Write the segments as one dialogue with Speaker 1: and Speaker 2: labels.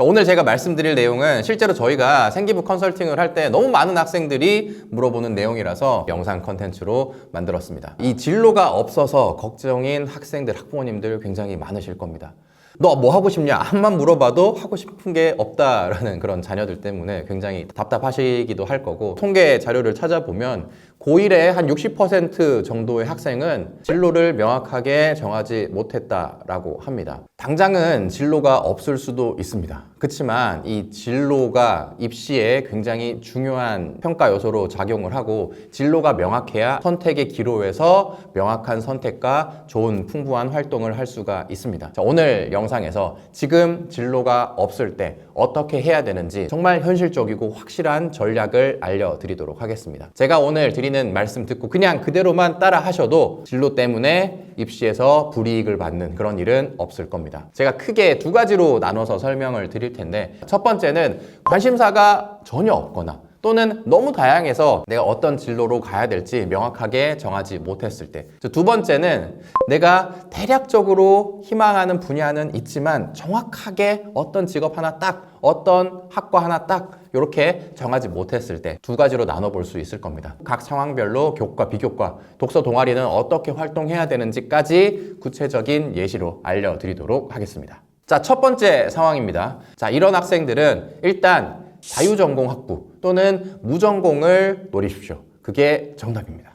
Speaker 1: 자, 오늘 제가 말씀드릴 내용은 실제로 저희가 생기부 컨설팅을 할 때 너무 많은 학생들이 물어보는 내용이라서 영상 컨텐츠로 만들었습니다. 이 진로가 없어서 걱정인 학생들, 학부모님들 굉장히 많으실 겁니다. 너 뭐 하고 싶냐? 한만 물어봐도 하고 싶은 게 없다라는 그런 자녀들 때문에 굉장히 답답하시기도 할 거고, 통계 자료를 찾아보면 고1의 한 60% 정도의 학생은 진로를 명확하게 정하지 못했다라고 합니다. 당장은 진로가 없을 수도 있습니다. 그렇지만 이 진로가 입시에 굉장히 중요한 평가 요소로 작용을 하고, 진로가 명확해야 선택의 기로에서 명확한 선택과 좋은 풍부한 활동을 할 수가 있습니다. 자, 오늘 영상에서 지금 진로가 없을 때 어떻게 해야 되는지 정말 현실적이고 확실한 전략을 알려드리도록 하겠습니다. 제가 오늘 드리는 말씀 듣고 그냥 그대로만 따라 하셔도 진로 때문에 입시에서 불이익을 받는 그런 일은 없을 겁니다. 제가 크게 두 가지로 나눠서 설명을 드릴 텐데, 첫 번째는 관심사가 전혀 없거나 또는 너무 다양해서 내가 어떤 진로로 가야 될지 명확하게 정하지 못했을 때, 두 번째는 내가 대략적으로 희망하는 분야는 있지만 정확하게 어떤 직업 하나 딱, 어떤 학과 하나 딱 이렇게 정하지 못했을 때, 두 가지로 나눠볼 수 있을 겁니다. 각 상황별로 교과, 비교과, 독서 동아리는 어떻게 활동해야 되는지까지 구체적인 예시로 알려드리도록 하겠습니다. 자, 첫 번째 상황입니다. 자, 이런 학생들은 일단 자유전공 학부 또는 무전공을 노리십시오. 그게 정답입니다.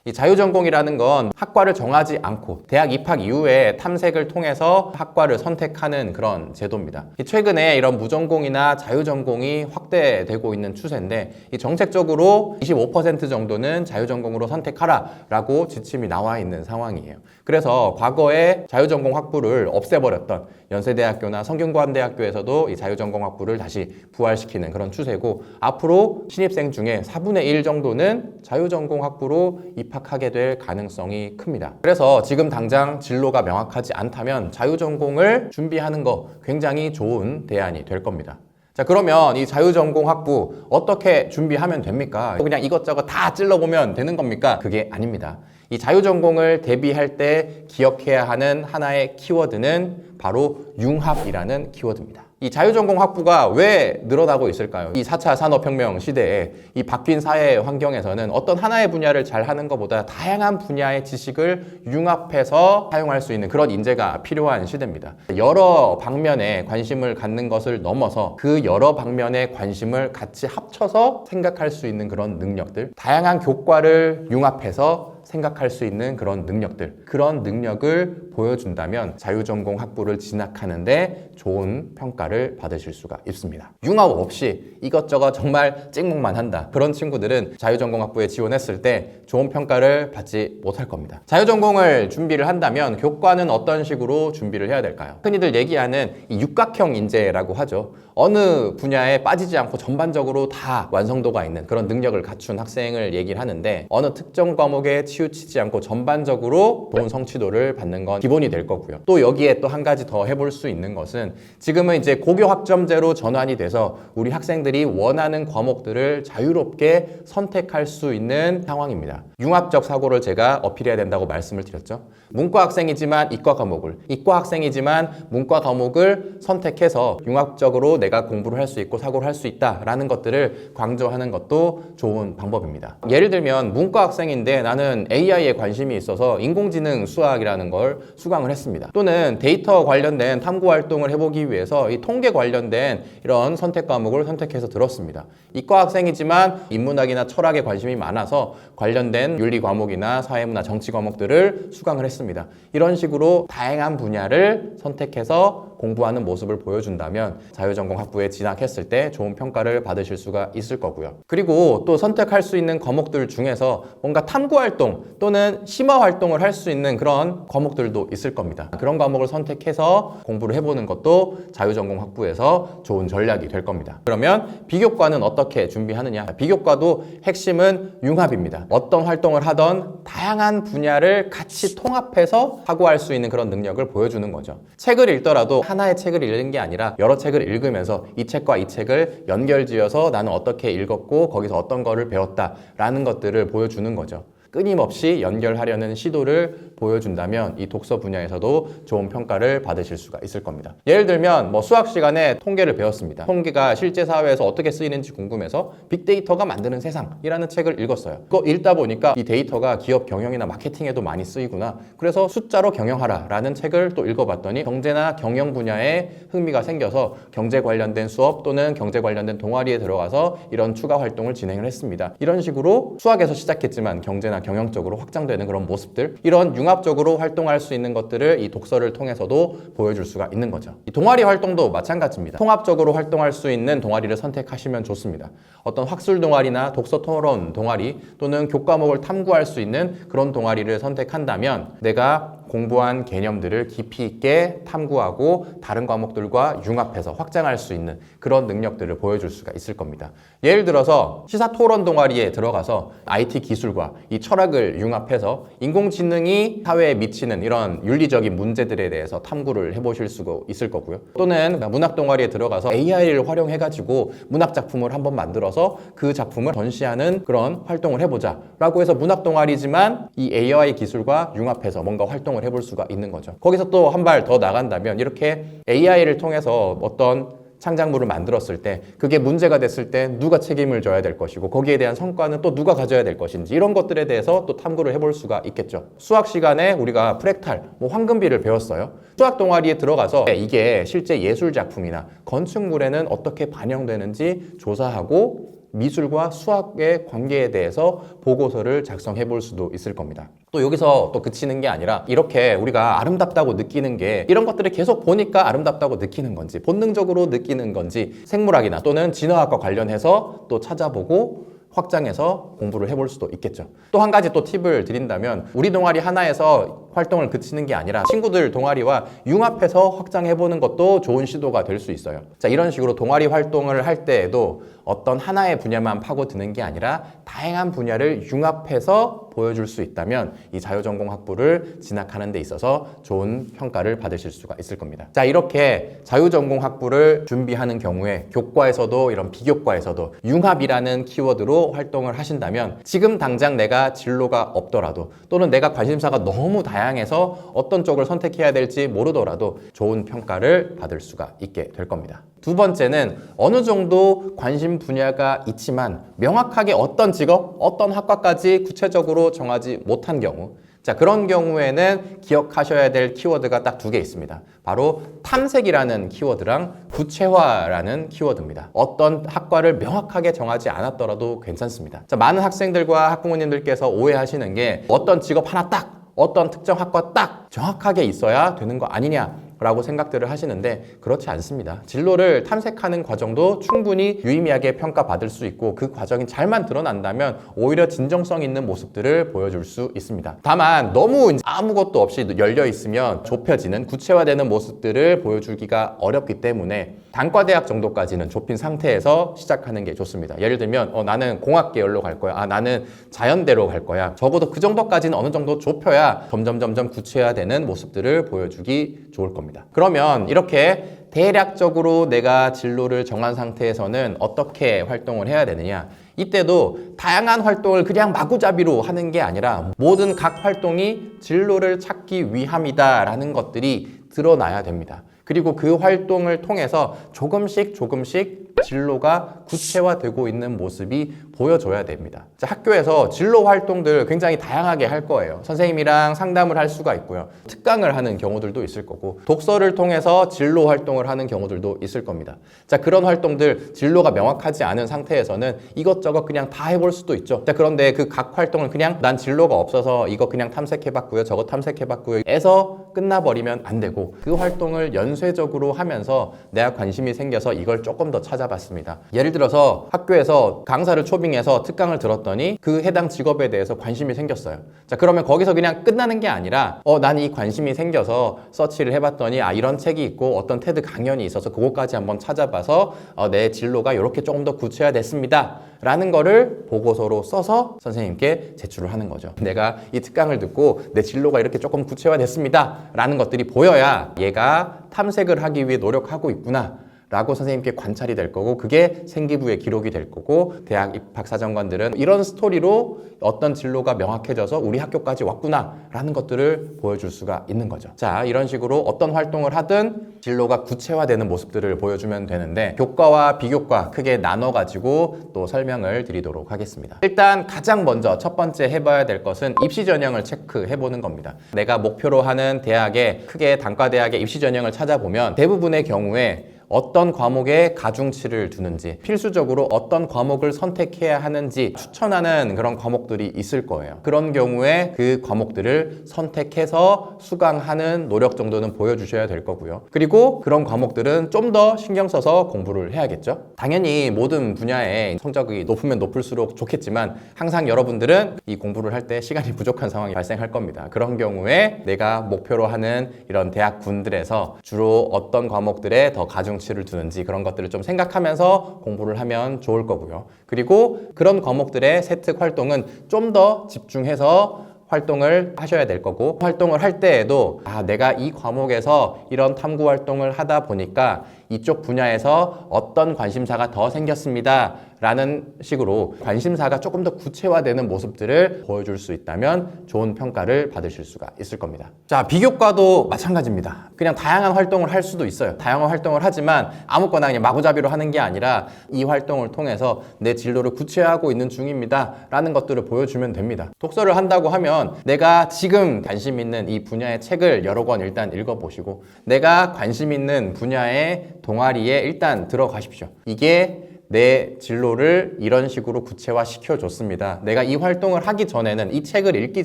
Speaker 1: 이 자유전공이라는 건 학과를 정하지 않고 대학 입학 이후에 탐색을 통해서 학과를 선택하는 그런 제도입니다. 최근에 이런 무전공이나 자유전공이 확대되고 있는 추세인데, 이 정책적으로 25% 정도는 자유전공으로 선택하라 라고 지침이 나와 있는 상황이에요. 그래서 과거에 자유전공 학부를 없애버렸던 연세대학교나 성균관대학교에서도 이 자유전공 학부를 다시 부활시키는 그런 추세고, 앞으로 신입생 중에 4분의 1 정도는 자유전공 학부로 입학하게 될 가능성이 큽니다. 그래서 지금 당장 진로가 명확하지 않다면 자유전공을 준비하는 거 굉장히 좋은 대안이 될 겁니다. 자, 그러면 이 자유전공 학부 어떻게 준비하면 됩니까? 그냥 이것저것 다 찔러보면 되는 겁니까? 그게 아닙니다. 이 자유전공을 대비할 때 기억해야 하는 하나의 키워드는 바로 융합이라는 키워드입니다. 이 자유전공 학부가 왜 늘어나고 있을까요? 이 4차 산업혁명 시대에 이 바뀐 사회 환경에서는 어떤 하나의 분야를 잘 하는 것보다 다양한 분야의 지식을 융합해서 사용할 수 있는 그런 인재가 필요한 시대입니다. 여러 방면에 관심을 갖는 것을 넘어서 그 여러 방면의 관심을 같이 합쳐서 생각할 수 있는 그런 능력들, 다양한 교과를 융합해서 생각할 수 있는 그런 능력들, 그런 능력을 보여준다면 자유전공 학부를 진학하는데 좋은 평가를 받으실 수가 있습니다. 융합 없이 이것저것 정말 찍먹만 한다, 그런 친구들은 자유전공 학부에 지원했을 때 좋은 평가를 받지 못할 겁니다. 자유전공을 준비를 한다면 교과는 어떤 식으로 준비를 해야 될까요? 흔히들 얘기하는 이 육각형 인재라고 하죠. 어느 분야에 빠지지 않고 전반적으로 다 완성도가 있는 그런 능력을 갖춘 학생을 얘기를 하는데, 어느 특정 과목에 치우치지 않고 전반적으로 좋은 성취도를 받는 건 기본이 될 거고요. 또 여기에 또 한 가지 더 해볼 수 있는 것은, 지금은 이제 고교 학점제로 전환이 돼서 우리 학생들이 원하는 과목들을 자유롭게 선택할 수 있는 상황입니다. 융합적 사고를 제가 어필해야 된다고 말씀을 드렸죠. 문과 학생이지만 이과 과목을, 이과 학생이지만 문과 과목을 선택해서 융합적으로 내가 공부를 할 수 있고 사고를 할 수 있다라는 것들을 강조하는 것도 좋은 방법입니다. 예를 들면 문과 학생인데 나는 AI에 관심이 있어서 인공지능 수학이라는 걸 수강을 했습니다. 또는 데이터 관련된 탐구 활동을 해보기 위해서 이 통계 관련된 이런 선택 과목을 선택해서 들었습니다. 이과 학생이지만 인문학이나 철학에 관심이 많아서 관련된 윤리 과목이나 사회문화 정치 과목들을 수강을 했습니다. 이런 식으로 다양한 분야를 선택해서 공부하는 모습을 보여준다면 자유전공 학부에 진학했을 때 좋은 평가를 받으실 수가 있을 거고요. 그리고 또 선택할 수 있는 과목들 중에서 뭔가 탐구 활동 또는 심화 활동을 할 수 있는 그런 과목들도 있을 겁니다. 그런 과목을 선택해서 공부를 해보는 것도 자유전공 학부에서 좋은 전략이 될 겁니다. 그러면 비교과는 어떻게 준비하느냐? 비교과도 핵심은 융합입니다. 어떤 활동을 하던 다양한 분야를 같이 통합해서 사고할 수 있는 그런 능력을 보여주는 거죠. 책을 읽더라도 하나의 책을 읽는 게 아니라 여러 책을 읽으면서 이 책과 이 책을 연결지어서 나는 어떻게 읽었고 거기서 어떤 거를 배웠다라는 것들을 보여주는 거죠. 끊임없이 연결하려는 시도를 보여준다면 이 독서 분야에서도 좋은 평가를 받으실 수가 있을 겁니다. 예를 들면 수학 시간에 통계를 배웠습니다. 통계가 실제 사회에서 어떻게 쓰이는지 궁금해서 빅데이터가 만드는 세상이라는 책을 읽었어요. 그거 읽다 보니까 이 데이터가 기업 경영이나 마케팅에도 많이 쓰이구나. 그래서 숫자로 경영하라 라는 책을 또 읽어봤더니 경제나 경영 분야에 흥미가 생겨서 경제 관련된 수업 또는 경제 관련된 동아리에 들어가서 이런 추가 활동을 진행을 했습니다. 이런 식으로 수학에서 시작했지만 경제나 경영적으로 확장되는 그런 모습들, 이런 융합적으로 활동할 수 있는 것들을 이 독서를 통해서도 보여줄 수가 있는 거죠. 이 동아리 활동도 마찬가지입니다. 통합적으로 활동할 수 있는 동아리를 선택하시면 좋습니다. 어떤 학술 동아리나 독서 토론 동아리 또는 교과목을 탐구할 수 있는 그런 동아리를 선택한다면 내가 공부한 개념들을 깊이 있게 탐구하고 다른 과목들과 융합해서 확장할 수 있는 그런 능력들을 보여줄 수가 있을 겁니다. 예를 들어서 시사토론 동아리에 들어가서 IT 기술과 이 철학을 융합해서 인공지능이 사회에 미치는 이런 윤리적인 문제들에 대해서 탐구를 해보실 수가 있을 거고요. 또는 문학 동아리에 들어가서 AI를 활용해가지고 문학 작품을 한번 만들어서 그 작품을 전시하는 그런 활동을 해보자 라고 해서 문학 동아리지만 이 AI 기술과 융합해서 뭔가 활동을 해볼 수가 있는 거죠. 거기서 또 한 발 더 나간다면 이렇게 AI를 통해서 어떤 창작물을 만들었을 때 그게 문제가 됐을 때 누가 책임을 져야 될 것이고 거기에 대한 성과는 또 누가 가져야 될 것인지 이런 것들에 대해서 또 탐구를 해볼 수가 있겠죠. 수학 시간에 우리가 프랙탈, 황금비를 배웠어요. 수학 동아리에 들어가서 이게 실제 예술 작품이나 건축물에는 어떻게 반영되는지 조사하고 미술과 수학의 관계에 대해서 보고서를 작성해 볼 수도 있을 겁니다. 또 여기서 또 그치는 게 아니라 이렇게 우리가 아름답다고 느끼는 게 이런 것들을 계속 보니까 아름답다고 느끼는 건지 본능적으로 느끼는 건지 생물학이나 또는 진화학과 관련해서 또 찾아보고 확장해서 공부를 해볼 수도 있겠죠. 또 한 가지 또 팁을 드린다면 우리 동아리 하나에서 활동을 그치는 게 아니라 친구들 동아리와 융합해서 확장해보는 것도 좋은 시도가 될 수 있어요. 자, 이런 식으로 동아리 활동을 할 때에도 어떤 하나의 분야만 파고드는 게 아니라 다양한 분야를 융합해서 보여줄 수 있다면 이 자유전공학부를 진학하는 데 있어서 좋은 평가를 받으실 수가 있을 겁니다. 자, 이렇게 자유전공학부를 준비하는 경우에 교과에서도 이런 비교과에서도 융합이라는 키워드로 활동을 하신다면 지금 당장 내가 진로가 없더라도 또는 내가 관심사가 너무 다양해서 어떤 쪽을 선택해야 될지 모르더라도 좋은 평가를 받을 수가 있게 될 겁니다. 두 번째는 어느 정도 관심 분야가 있지만 명확하게 어떤 직업, 어떤 학과까지 구체적으로 정하지 못한 경우, 자, 그런 경우에는 기억하셔야 될 키워드가 딱 두 개 있습니다. 바로 탐색이라는 키워드랑 구체화라는 키워드입니다. 어떤 학과를 명확하게 정하지 않았더라도 괜찮습니다. 자, 많은 학생들과 학부모님들께서 오해하시는 게 어떤 직업 하나 딱, 어떤 특정 학과 딱 정확하게 있어야 되는 거 아니냐 라고 생각들을 하시는데 그렇지 않습니다. 진로를 탐색하는 과정도 충분히 유의미하게 평가받을 수 있고 그 과정이 잘만 드러난다면 오히려 진정성 있는 모습들을 보여줄 수 있습니다. 다만 너무 아무것도 없이 열려 있으면 좁혀지는 구체화되는 모습들을 보여주기가 어렵기 때문에 단과대학 정도까지는 좁힌 상태에서 시작하는 게 좋습니다. 예를 들면 나는 공학 계열로 갈 거야. 나는 자연대로 갈 거야. 적어도 그 정도까지는 어느 정도 좁혀야 점점 구체화되는 모습들을 보여주기 좋을 겁니다. 그러면 이렇게 대략적으로 내가 진로를 정한 상태에서는 어떻게 활동을 해야 되느냐? 이때도 다양한 활동을 그냥 마구잡이로 하는 게 아니라 모든 각 활동이 진로를 찾기 위함이다라는 것들이 드러나야 됩니다. 그리고 그 활동을 통해서 조금씩 진로가 구체화되고 있는 모습이 보여줘야 됩니다. 자, 학교에서 진로 활동들 굉장히 다양하게 할 거예요. 선생님이랑 상담을 할 수가 있고요. 특강을 하는 경우들도 있을 거고 독서를 통해서 진로 활동을 하는 경우들도 있을 겁니다. 자, 그런 활동들 진로가 명확하지 않은 상태에서는 이것저것 그냥 다 해볼 수도 있죠. 자, 그런데 그 각 활동을 그냥 난 진로가 없어서 이거 그냥 탐색해봤고요. 저거 탐색해봤고요. 에서 끝나버리면 안 되고 그 활동을 연쇄적으로 하면서 내가 관심이 생겨서 이걸 조금 더 찾아봤습니다. 예를 들어서 학교에서 강사를 초빙해서 특강을 들었더니 그 해당 직업에 대해서 관심이 생겼어요. 자, 그러면 거기서 그냥 끝나는 게 아니라 난 이 관심이 생겨서 서치를 해봤더니 이런 책이 있고 어떤 테드 강연이 있어서 그것까지 한번 찾아봐서 내 진로가 이렇게 조금 더 구체화됐습니다 라는 거를 보고서로 써서 선생님께 제출을 하는 거죠. 내가 이 특강을 듣고 내 진로가 이렇게 조금 구체화됐습니다 라는 것들이 보여야 얘가 탐색을 하기 위해 노력하고 있구나 라고 선생님께 관찰이 될 거고 그게 생기부의 기록이 될 거고 대학 입학사정관들은 이런 스토리로 어떤 진로가 명확해져서 우리 학교까지 왔구나 라는 것들을 보여줄 수가 있는 거죠. 자, 이런 식으로 어떤 활동을 하든 진로가 구체화되는 모습들을 보여주면 되는데 교과와 비교과 크게 나눠가지고 또 설명을 드리도록 하겠습니다. 일단 가장 먼저 첫 번째 해봐야 될 것은 입시 전형을 체크해보는 겁니다. 내가 목표로 하는 대학에 크게 단과대학의 입시 전형을 찾아보면 대부분의 경우에 어떤 과목에 가중치를 두는지 필수적으로 어떤 과목을 선택해야 하는지 추천하는 그런 과목들이 있을 거예요. 그런 경우에 그 과목들을 선택해서 수강하는 노력 정도는 보여주셔야 될 거고요. 그리고 그런 과목들은 좀 더 신경 써서 공부를 해야겠죠. 당연히 모든 분야에 성적이 높으면 높을수록 좋겠지만 항상 여러분들은 이 공부를 할 때 시간이 부족한 상황이 발생할 겁니다. 그런 경우에 내가 목표로 하는 이런 대학군들에서 주로 어떤 과목들에 더 가중치를 두는지 그런 것들을 좀 생각하면서 공부를 하면 좋을 거고요. 그리고 그런 과목들의 세특 활동은 좀 더 집중해서 활동을 하셔야 될 거고 활동을 할 때에도 내가 이 과목에서 이런 탐구 활동을 하다 보니까 이쪽 분야에서 어떤 관심사가 더 생겼습니다 라는 식으로 관심사가 조금 더 구체화되는 모습들을 보여줄 수 있다면 좋은 평가를 받으실 수가 있을 겁니다. 자, 비교과도 마찬가지입니다. 그냥 다양한 활동을 할 수도 있어요. 다양한 활동을 하지만 아무거나 그냥 마구잡이로 하는 게 아니라 이 활동을 통해서 내 진로를 구체화하고 있는 중입니다 라는 것들을 보여주면 됩니다. 독서를 한다고 하면 내가 지금 관심 있는 이 분야의 책을 여러 권 일단 읽어보시고 내가 관심 있는 분야의 동아리에 일단 들어가십시오. 이게 내 진로를 이런 식으로 구체화 시켜줬습니다. 내가 이 활동을 하기 전에는, 이 책을 읽기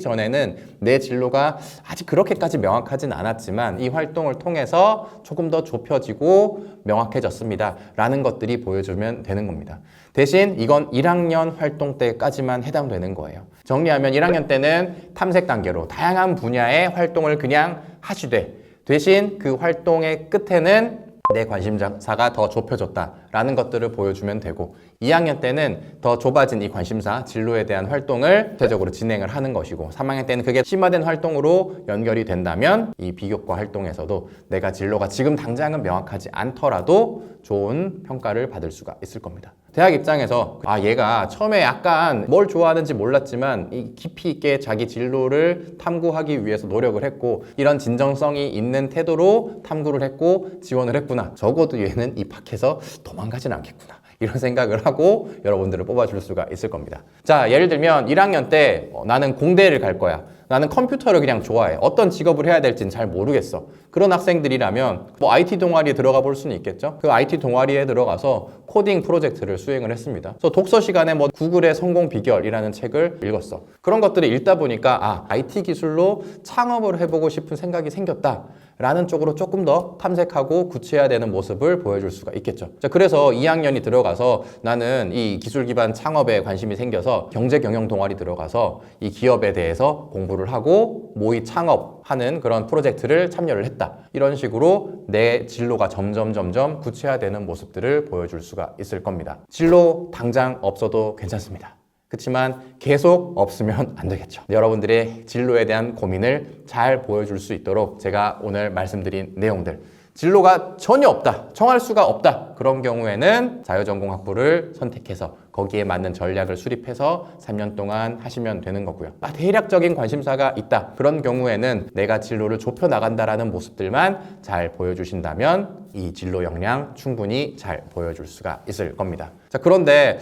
Speaker 1: 전에는 내 진로가 아직 그렇게까지 명확하진 않았지만 이 활동을 통해서 조금 더 좁혀지고 명확해졌습니다 라는 것들이 보여주면 되는 겁니다. 대신 이건 1학년 활동 때까지만 해당되는 거예요. 정리하면 1학년 때는 탐색 단계로 다양한 분야의 활동을 그냥 하시되 대신 그 활동의 끝에는 내 관심사가 더 좁혀졌다라는 것들을 보여주면 되고 2학년 때는 더 좁아진 이 관심사, 진로에 대한 활동을 구체적으로 진행을 하는 것이고 3학년 때는 그게 심화된 활동으로 연결이 된다면 이 비교과 활동에서도 내가 진로가 지금 당장은 명확하지 않더라도 좋은 평가를 받을 수가 있을 겁니다. 대학 입장에서 얘가 처음에 약간 뭘 좋아하는지 몰랐지만 이 깊이 있게 자기 진로를 탐구하기 위해서 노력을 했고 이런 진정성이 있는 태도로 탐구를 했고 지원을 했구나. 적어도 얘는 입학해서 도망가진 않겠구나. 이런 생각을 하고 여러분들을 뽑아줄 수가 있을 겁니다. 자, 예를 들면 1학년 때 나는 공대를 갈 거야. 나는 컴퓨터를 그냥 좋아해. 어떤 직업을 해야 될지는 잘 모르겠어. 그런 학생들이라면 IT 동아리에 들어가 볼 수는 있겠죠. 그 IT 동아리에 들어가서 코딩 프로젝트를 수행을 했습니다. 그래서 독서 시간에 구글의 성공 비결이라는 책을 읽었어. 그런 것들을 읽다 보니까 IT 기술로 창업을 해보고 싶은 생각이 생겼다 라는 쪽으로 조금 더 탐색하고 구체화되는 모습을 보여줄 수가 있겠죠. 자, 그래서 2학년이 들어가서 나는 이 기술 기반 창업에 관심이 생겨서 경제 경영 동아리 들어가서 이 기업에 대해서 공부를 하고 모의 창업하는 그런 프로젝트를 참여를 했다. 이런 식으로 내 진로가 점점 구체화되는 모습들을 보여줄 수가 있을 겁니다. 진로 당장 없어도 괜찮습니다. 그렇지만 계속 없으면 안 되겠죠. 여러분들의 진로에 대한 고민을 잘 보여줄 수 있도록 제가 오늘 말씀드린 내용들, 진로가 전혀 없다, 정할 수가 없다, 그런 경우에는 자유전공학부를 선택해서 거기에 맞는 전략을 수립해서 3년 동안 하시면 되는 거고요. 대략적인 관심사가 있다, 그런 경우에는 내가 진로를 좁혀나간다라는 모습들만 잘 보여주신다면 이 진로 역량 충분히 잘 보여줄 수가 있을 겁니다. 자, 그런데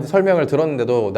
Speaker 1: 설명을 들었는데도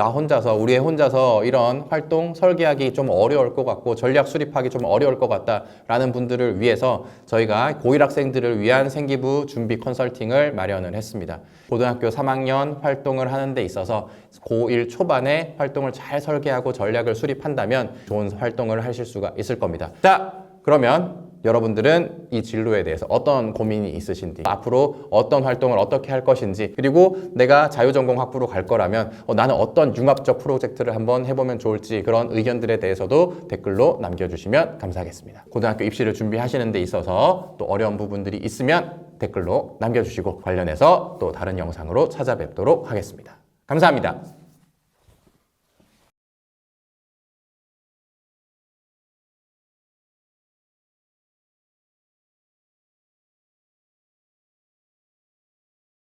Speaker 1: 우리 혼자서 이런 활동 설계하기 좀 어려울 것 같고 전략 수립하기 좀 어려울 것 같다라는 분들을 위해서 저희가 고1 학생들을 위한 생기부 준비 컨설팅을 마련을 했습니다. 고등학교 3학년 활동을 하는 데 있어서 고1 초반에 활동을 잘 설계하고 전략을 수립한다면 좋은 활동을 하실 수가 있을 겁니다. 자, 그러면 여러분들은 이 진로에 대해서 어떤 고민이 있으신지, 앞으로 어떤 활동을 어떻게 할 것인지, 그리고 내가 자유전공학부로 갈 거라면 나는 어떤 융합적 프로젝트를 한번 해보면 좋을지, 그런 의견들에 대해서도 댓글로 남겨주시면 감사하겠습니다. 고등학교 입시를 준비하시는 데 있어서 또 어려운 부분들이 있으면 댓글로 남겨주시고 관련해서 또 다른 영상으로 찾아뵙도록 하겠습니다. 감사합니다.